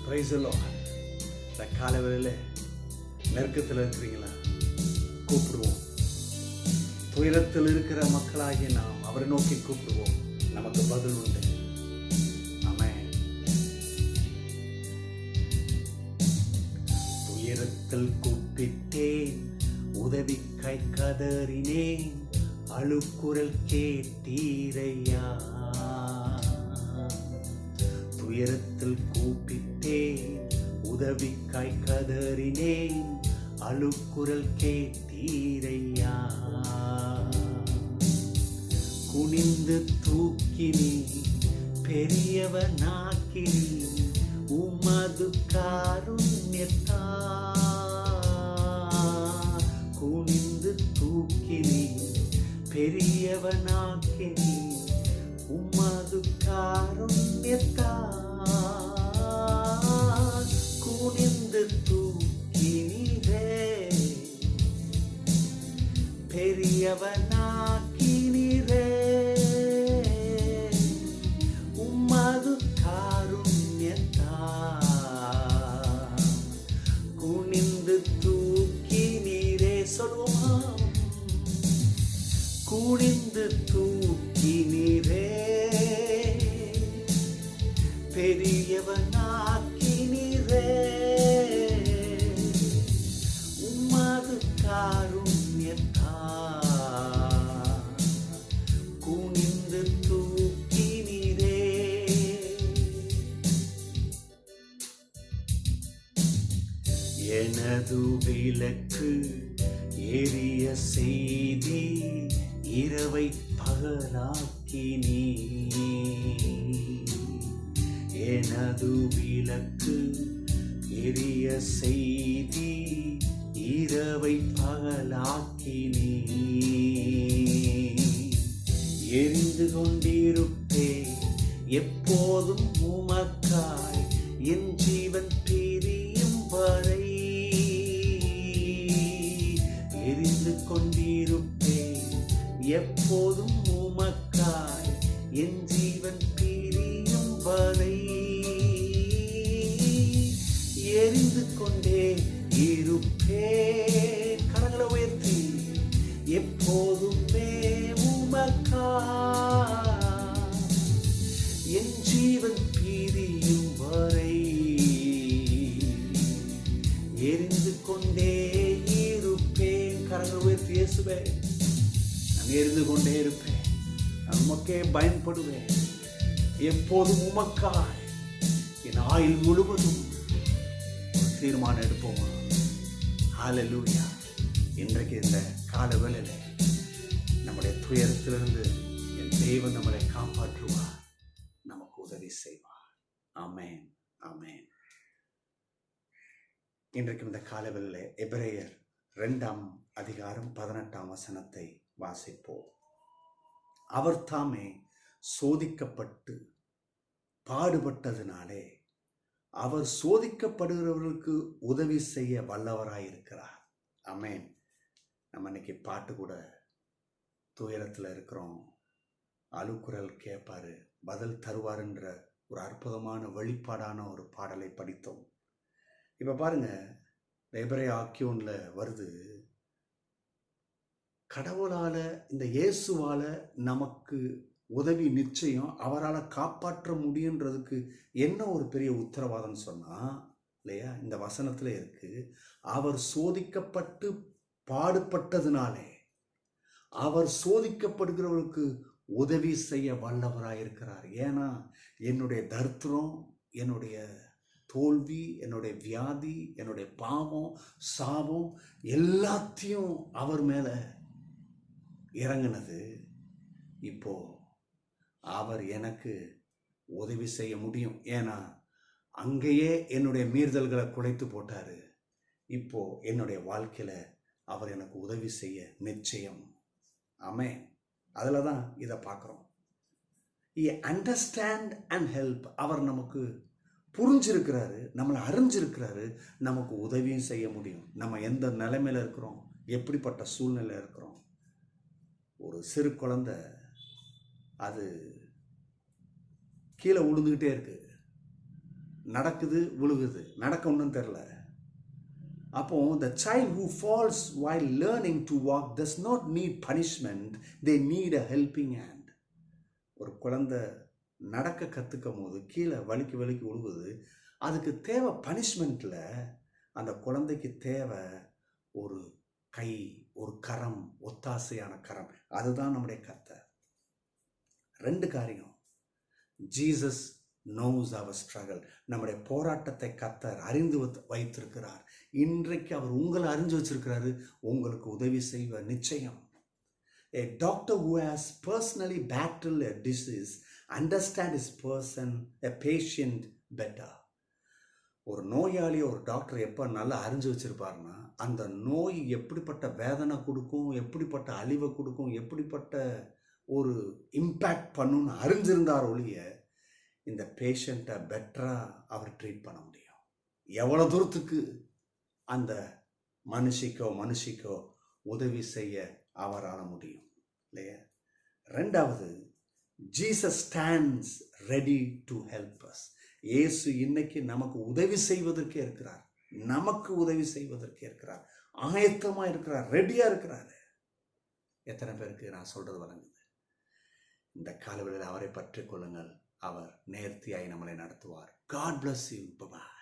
Praise the Lord. இந்த காலைவேளையில நெருக்கத்தில் இருக்கிறீங்களா? கூப்பிடுவோம். துயரத்தில் இருக்கிற மக்களாகிய நாம் அவரை நோக்கி கூப்பிடுவோம். நமக்கு பதில் உண்டு. ஆமென். துயரத்தில் கூப்பிட்டேன், உதவிக்கை கதறினேன், அழுக்குரல் கேட்டீரையா. துயரத்தில் கூப்பிட்டேன், உதவிக்காய் கதறினேன், அழுக்குரல் கேட்டீரையா. குனிந்து தூக்கினி பெரியவனாக்கினி உமது காருண்யத்தா. குனிந்து தூக்கினி பெரியவனாக்கினி உமது காருண்யத்தா. குனிந்து தூக்கினிரே பெரியவனாக்கினிரே உமது காருண்யத்தா. குனிந்து தூக்கினிரே சொல்லுமா. குனிந்து தூக்கினிரே பெரியவனாக்கினிரே உமது காருண்யத்தா. குனிந்து தூக்கினிரே. எனது விளக்கு எரிய செய்தி இரவை பகலாக்கினீ. எனது விளக்கு எரிய செய்தி இரவை பகலாக்கினீ. எரிந்து கொண்டிருப்பே எப்போதும் உமக்காய் என் ஜீவன் பிரியும் வரை. எரிந்து கொண்டிருப்பே எப்போதும் உமக்காய் என் ஜீவன் பிரியும் வரை. எரிந்து கொண்டே இருப்பேன். கரங்களை உயர்த்தி எப்போதுமே உமக்காய் என் ஜீவன் பிரியும் வரை. எரிந்து கொண்டே இருப்பேன். கரங்களை உயர்த்தி இயேசுவே, நான் எரிந்து கொண்டே இருப்பேன், நான் உமக்கே பயன்படுவேன். எப்போதும் உமக்காய் என் ஆயுள் முழுவதும் தீர்மானம் எடுப்போமா? ஹல்லேலூயா. இன்றைக்கு இந்த கால வேளையில நம்முடைய துயரத்திலிருந்து என் தேவன் நம்மளை காப்பாற்றுவார், நமக்கு உதவி செய்வார். ஆமென், ஆமென். இன்றைக்கு இந்த கால வேளையில எபிரேயர் 2:18 வாசிப்போம். அவர் தாமே சோதிக்கப்பட்டு பாடுபட்டதினாலே அவர் சோதிக்கப்படுகிறவர்களுக்கு உதவி செய்ய வல்லவராயிருக்கிறார். ஆமென். நம்ம இன்னைக்கு பாட்டு கூட துயரத்தில் இருக்கிறோம், அழுக்குரல் கேட்பாரு, பதில் தருவாருன்ற ஒரு அற்புதமான வெளிப்பாடான ஒரு பாடலை படித்தோம். இப்போ பாருங்க, எபிரேய ஆக்கியோன்ல வருது, கடவுளால இந்த இயேசுவால நமக்கு உதவி நிச்சயம், அவரால் காப்பாற்ற முடியுன்றதுக்கு என்ன ஒரு பெரிய உத்தரவாதம் சொன்னா இல்லையா? இந்த வசனத்துல இருக்கு, அவர் சோதிக்கப்பட்டு பாடுபட்டதுனாலே அவர் சோதிக்கப்படுகிறவர்களுக்கு உதவி செய்ய வல்லவராயிருக்கிறார். ஏன்னா என்னுடைய தரித்திரம், என்னுடைய தோல்வி, என்னுடைய வியாதி, என்னுடைய பாவம், சாபம் எல்லாத்தையும் அவர் மேல இறங்கினது. இப்போ அவர் எனக்கு உதவி செய்ய முடியும். ஏன்னா அங்கேயே என்னுடைய மீறுதல்களை குறைத்து போட்டாரு. இப்போ என்னுடைய வாழ்க்கையில அவர் எனக்கு உதவி செய்ய நிச்சயம். ஆமென். அதில் தான் இதை பார்க்குறோம். He understand and help. அவர் நமக்கு புரிஞ்சிருக்கிறாரு, நம்மளை அறிஞ்சிருக்கிறாரு, நமக்கு உதவியும் செய்ய முடியும். நம்ம எந்த நிலைமையில இருக்கிறோம், எப்படிப்பட்ட சூழ்நிலை இருக்கிறோம். ஒரு சிறு குழந்தை அது கீழே விழுந்துக்கிட்டே இருக்கு. நடக்குது, விழுகுது, நடக்க ஒன்றும் தெரில. அப்போ the child who falls while learning to walk does not need punishment, they need a helping hand. ஒரு குழந்தை நடக்க கற்றுக்கும் போது கீழே வலிக்கு விழுகுது, அதுக்கு தேவை பனிஷ்மெண்ட்ல, அந்த குழந்தைக்கு தேவை ஒரு கை, ஒரு கரம், ஒத்தாசையான கரம். அதுதான் நம்முடைய கர்த்தர். 2 காரியம். Jesus knows our struggle. நம்முடைய போராட்டத்தை கர்த்தர் அறிந்து வைத்திருக்கிறார். இன்றைக்கு அவர் உங்களை அறிஞ்சு வச்சிருக்கிறாரு. உங்களுக்கு உதவி செய்வ நிச்சயம். A doctor who has personally battled a disease understand his patient better. ஒரு நோயாளி ஒரு டாக்டர் எப்போ நல்லா அறிஞ்சு வச்சிருப்பாருன்னா, அந்த நோய் எப்படிப்பட்ட வேதனை கொடுக்கும், எப்படிப்பட்ட அழிவை கொடுக்கும், எப்படிப்பட்ட ஒரு இம்பேக்ட் பண்ணுன்னு அறிஞ்சிருந்தார் ஒழிய இந்த பேஷண்ட்டை பெட்டராக அவர் ட்ரீட் பண்ண முடியும். எவ்வளோ தூரத்துக்கு அந்த மனுஷிக்கோ உதவி செய்ய அவரால் முடியும் இல்லையா? 2வது, Jesus stands ready to help us. இயேசு இன்னைக்கு நமக்கு உதவி செய்வதற்கே இருக்கிறார். நமக்கு உதவி செய்வதற்கே இருக்கிறார். ஆயத்தமாக இருக்கிறார், ரெடியாக இருக்கிறார். எத்தனை பேருக்கு நான் சொல்றது வழங்குது? இந்த காலவெளியில் அவரை பற்றி கொள்ளுங்கள். அவர் நேர்த்தியாய் நம்மளை நடத்துவார். God bless you. Bye-bye.